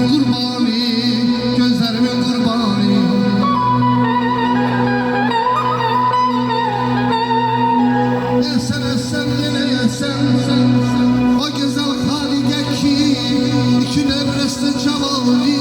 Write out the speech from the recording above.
kurbani, gözlerimin kurbani. Esen esen yine esen, o güzel Halide ki, iki nevreste cevali.